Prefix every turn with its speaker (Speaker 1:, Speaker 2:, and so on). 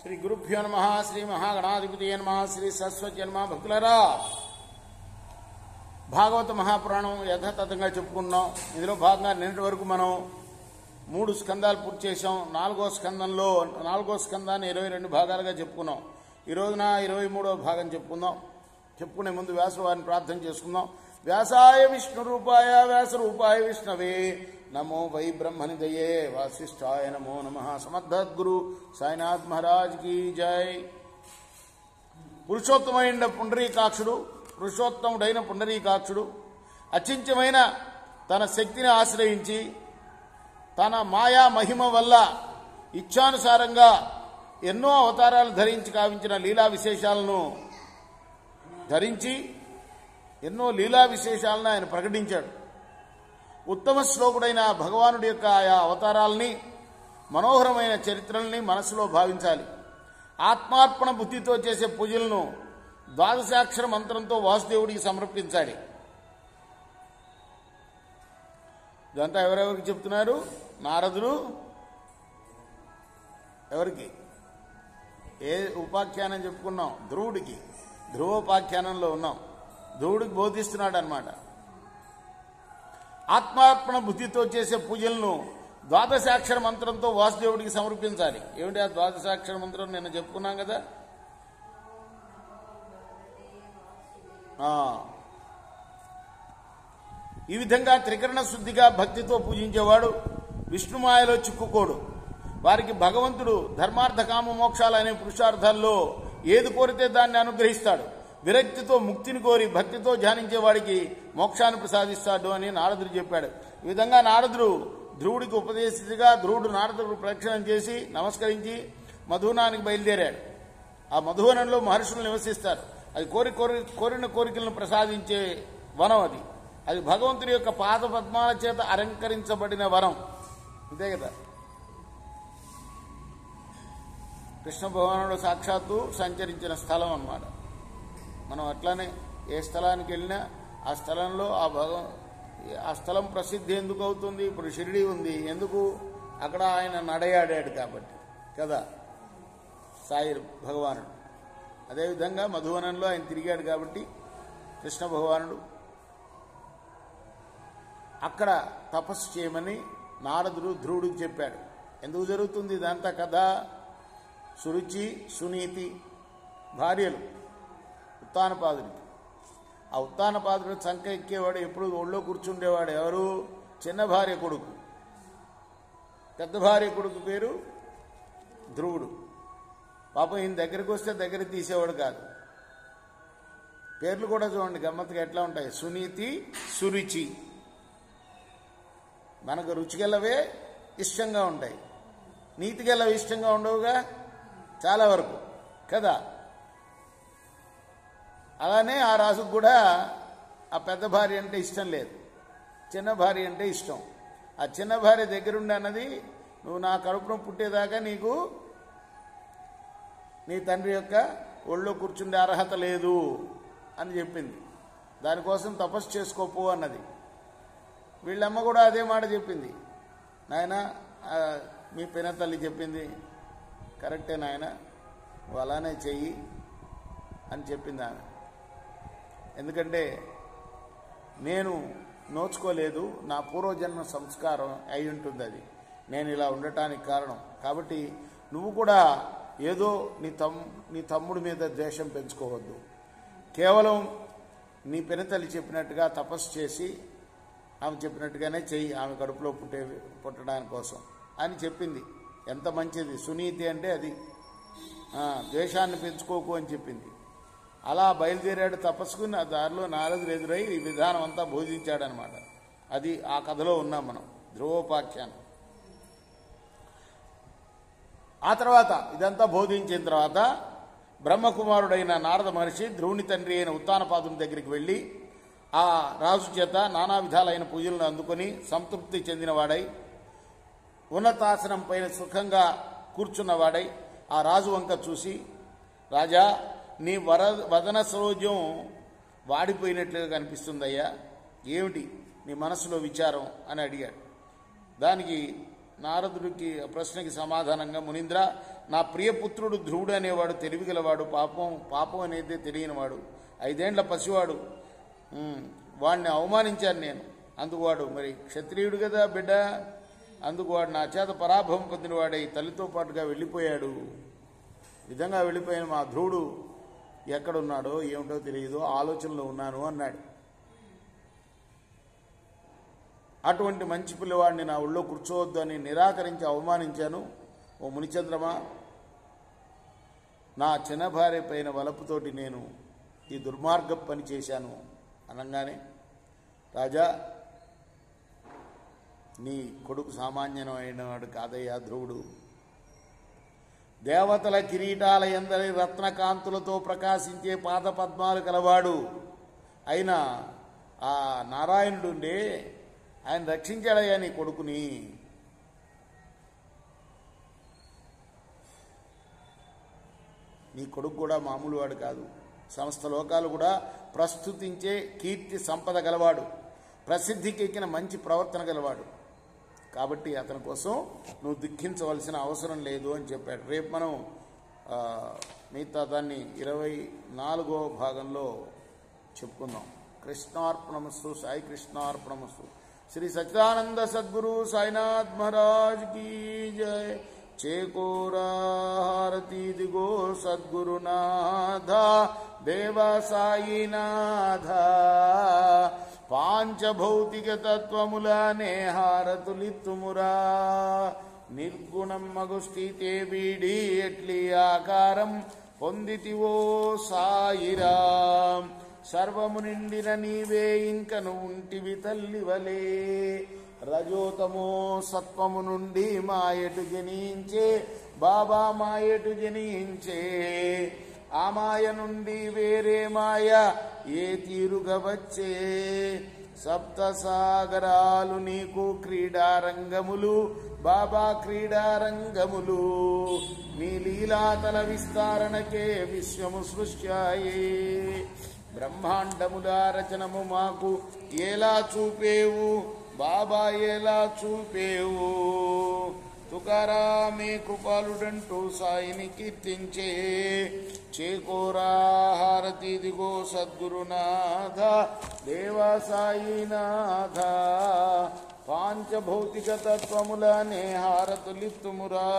Speaker 1: శ్రీ గురుభ్యో నమః. శ్రీ మహాగణాధిపతియే నమః. శ్రీ సరస్వతి నమః. భక్తులారా, భాగవత మహాపురాణం యథాతథంగా చెప్పుకున్నాం. ఇందులో భాగంగా నిన్నటి వరకు మనం 3 స్కందాలు పూర్తి చేశాం. 4వ స్కందాన్ని 22 భాగాలుగా చెప్పుకున్నాం. ఈ రోజున 23వ భాగం చెప్పుకునే ముందు వ్యాసుల వారిని ప్రార్థన చేసుకుందాం. వ్యాసాయ విష్ణు రూపాయ వ్యాస రూపాయ విష్ణవే నమో వై బ్రహ్మనిదయే వాసిష్ఠాయ నమో నమః. సమర్థద్గురు సాయినాథ్ మహారాజ్ की జై. పురుషోత్తముడైన పుండరీకాక్షుడు అచింత్యమైన తన శక్తిని ఆశ్రయించి తన మాయా మహిమ వల్ల ఇచ్ఛానుసారంగా ఎన్నో అవతారాలు ధరించి కావించిన లీలా విశేషాలను ఆయన ప్రకటించాడు. ఉత్తమ శ్లోకుడైన భగవానుడి యొక్క ఆయా అవతారాలని, మనోహరమైన చరిత్రల్ని మనసులో భావించాలి. ఆత్మార్పణ బుద్ధితో చేసే పూజలను ద్వాదశాక్షర మంత్రంతో వాసుదేవుడికి సమర్పించాలి. ఇదంతా ఎవరెవరికి చెప్తున్నారు? నారదుడు ఎవరికి? ఏ ఉపాఖ్యానం చెప్పుకున్నాం? ధ్రువుడికి. ధ్రువోపాఖ్యానంలో ఉన్నాం. ధ్రువుడికి బోధిస్తున్నాడు అన్నమాట. ఆత్మార్పణ బుద్ధితో చేసే పూజలను ద్వాదశాక్షర మంత్రంతో వాసుదేవుడికి సమర్పించాలి. ఏమిటి ఆ ద్వాదశాక్షర మంత్రం? నిన్న చెప్పుకున్నాం కదా. ఈ విధంగా త్రికరణ శుద్ధిగా భక్తితో పూజించేవాడు విష్ణుమాయలో చిక్కుకోడు. వారికి భగవంతుడు ధర్మార్థ కామ మోక్షాలు అనే పురుషార్థాల్లో ఏది కోరితే దాన్ని అనుగ్రహిస్తాడు. విరక్తితో ముక్తిని కోరి భక్తితో ధ్యానించేవాడికి మోక్షాన్ని ప్రసాదిస్తాడు అని నారదుడు చెప్పాడు. ఈ విధంగా నారదుడు ధ్రువుడికి ఉపదేశించగా ధ్రువుడు నారదుడు ప్రదక్షిణం చేసి నమస్కరించి మధువనానికి బయలుదేరాడు. ఆ మధువనంలో మహర్షులు నివసిస్తారు. అది కోరిన కోరికలను ప్రసాదించే వనం. అది భగవంతుడి యొక్క పాద పద్మాల చేత అలంకరించబడిన వనం. అంతే కదా. కృష్ణ భగవానుడు సాక్షాత్తు సంచరించిన స్థలం అన్నమాట. మనం అట్లానే ఏ స్థలానికి వెళ్ళినా ఆ స్థలంలో ఆ స్థలం ప్రసిద్ధి ఎందుకు అవుతుంది? ఇప్పుడు షిరిడి ఉంది, ఎందుకు? అక్కడ ఆయన నడయాడాడు కాబట్టి కదా, సాయి భగవానుడు. అదేవిధంగా మధువనంలో ఆయన తిరిగాడు కాబట్టి కృష్ణ భగవానుడు అక్కడ తపస్సు చేయమని నారదుడు ధ్రువుడికి చెప్పాడు. ఎందుకు జరుగుతుంది ఇదంతా కదా? సురుచి సునీతి భార్యలు ఉత్తానపాదుడికి. ఆ ఉత్తానపాదుడు చంక ఎక్కేవాడు, ఎప్పుడు ఒళ్ళో కూర్చుండేవాడు. ఎవరు? చిన్న భార్య కొడుకు. పెద్ద భార్య కొడుకు పేరు ధ్రువుడు. పాపం ఈయన దగ్గరికి వస్తే దగ్గర తీసేవాడు కాదు. పేర్లు కూడా చూడండి గమ్మత్తుగా ఎట్లా ఉంటాయి. సునీతి, సురుచి. మనకు రుచిగలవే ఇష్టంగా ఉంటాయి, నీతిగలవి ఇష్టంగా ఉండవుగా చాలా వరకు కదా. అలానే ఆ రాజుకు కూడా ఆ పెద్ద భార్య అంటే ఇష్టం లేదు, చిన్న భార్య అంటే ఇష్టం. ఆ చిన్న భార్య దగ్గరుండి అన్నది, నువ్వు నా కడుపున పుట్టేదాకా నీకు నీ తండ్రి యొక్క ఒళ్ళో కూర్చుండే అర్హత లేదు అని చెప్పింది. దానికోసం తపస్సు చేసుకోపో అన్నది. వీళ్ళమ్మ కూడా అదే మాట చెప్పింది. నాయన, మీ పినతల్లి చెప్పింది కరెక్టే నాయన, నువ్వు అలానే చెయ్యి అని చెప్పింది ఆమె. ఎందుకంటే నేను నోచుకోలేదు, నా పూర్వజన్మ సంస్కారం అయి ఉంటుంది అది, నేను ఇలా ఉండటానికి కారణం. కాబట్టి నువ్వు కూడా ఏదో నీ తమ్ముడి మీద ద్వేషం పెంచుకోవద్దు. కేవలం నీ పినతల్లి చెప్పినట్టుగా తపస్సు చేసి ఆమె చెప్పినట్టుగానే చెయ్యి, ఆమె కడుపులో పుట్టడానికి కోసం అని చెప్పింది. ఎంత మంచిది. సునీతి అంటే అది. ద్వేషాన్ని పెంచుకోకు అని చెప్పింది. అలా బయలుదేరాడు తపస్సుకు. ఆ దారిలో నారదుడు ఎదురై ఈ విధానం అంతా బోధించాడనమాట. అది ఆ కథలో ఉన్నాం మనం, ధ్రువోపాఖ్యానం. ఆ తర్వాత ఇదంతా బోధించిన తర్వాత బ్రహ్మకుమారుడైన నారద మహర్షి ధ్రువుని తండ్రి అయిన ఉత్తానపాదుని దగ్గరికి వెళ్ళి ఆ రాజు చేత నానా విధాలైన పూజలను అందుకొని సంతృప్తి చెందినవాడై ఉన్నతాసనం పైన సుఖంగా కూర్చున్నవాడై ఆ రాజు వంక చూసి, రాజా, నీ వదన సరోజ్యం వాడిపోయినట్లుగా కనిపిస్తుందయ్యా, ఏమిటి నీ మనసులో విచారం అని అడిగాడు. దానికి నారదుడికి ప్రశ్నకి సమాధానంగా, మునీంద్ర, నా ప్రియపుత్రుడు ధ్రువుడు అనేవాడు తెలివిగలవాడు, పాపం అనేది తెలియనివాడు, 5 ఏళ్ల పసివాడు, వాడిని అవమానించాను నేను. అందుకు వాడు మరి క్షత్రియుడు కదా బిడ్డ, అందుకు వాడు నా చేత పరాభవం పొందినవాడై తల్లితో పాటుగా వెళ్ళిపోయాడు. విధంగా వెళ్ళిపోయిన మా ధ్రువుడు ఎక్కడున్నాడో ఏమిటో తెలియదు, ఆలోచనలో ఉన్నాను అన్నాడు. అటువంటి మంచి పిల్లవాడిని నా ఒళ్ళో కూర్చోవద్దు అని నిరాకరించి అవమానించాను. ఓ మునిచంద్రమా, నా చిన్న భార్య పైన వలపుతోటి నేను ఈ దుర్మార్గ పని చేశాను అనగానే, రాజా, నీ కొడుకు సామాన్యమైన వాడు కాదయ్యా ధ్రువుడు. దేవతల కిరీటాల ఎందరి రత్నకాంతులతో ప్రకాశించే పాదపద్మాలు కలవాడు అయినా ఆ నారాయణుడుండే ఆయన రక్షించాడయ్యా నీ కొడుకుని. నీ కొడుకు కూడా మామూలు వాడు కాదు, సమస్త లోకాలు కూడా ప్రస్తుతించే కీర్తి సంపద గలవాడు, ప్రసిద్ధికి ఎక్కిన మంచి ప్రవర్తన గలవాడు. కాబట్టి అతని కోసం నువ్వు దుఃఖించవలసిన అవసరం లేదు అని చెప్పాడు. రేపు మనం మిగతా దాన్ని 24వ భాగంలో చెప్పుకుందాం. కృష్ణార్పణమస్తు. సాయి కృష్ణార్పణమస్తు. శ్రీ సచ్చిదానంద సద్గురు సాయినాథ్ మహారాజ్ కీ జయ. చేకోరా హారతి దిగో సద్గురునాథ దేవ సాయినాథ. పాంచభౌతిక తత్వములనే హారతులిత్తుమురా. నిర్గుణం మగు స్థితే వీడి ఎట్లి ఆకారం పొందితివో సాయిరాం. సర్వము నిండిన నీవే ఇంకను ఉంటివి తల్లివలే. రజోతమో సత్వము నుండి మాయటు జనించే బాబా మాయటు జనించే. ఆ మాయ నుండి వేరే మాయ ఏ తీరుగా వచ్చే. సప్త సాగరాలు నీకు క్రీడారంగములు బాబా క్రీడారంగములు. నీ లీలాతల విస్తారణకే విశ్వము సృష్ట్యాయే. బ్రహ్మాండముల రచనము మాకు ఎలా చూపేవు బాబా ఎలా చూపేవు. తుకారామే కృపాలుడంటూ సాయిని కీర్తించే. చేకోరా హారతి దిగో సద్గురునాథ దేవా సాయినాథ. పాంచభౌతిక తత్వములనే హారతులిత్తుమురా.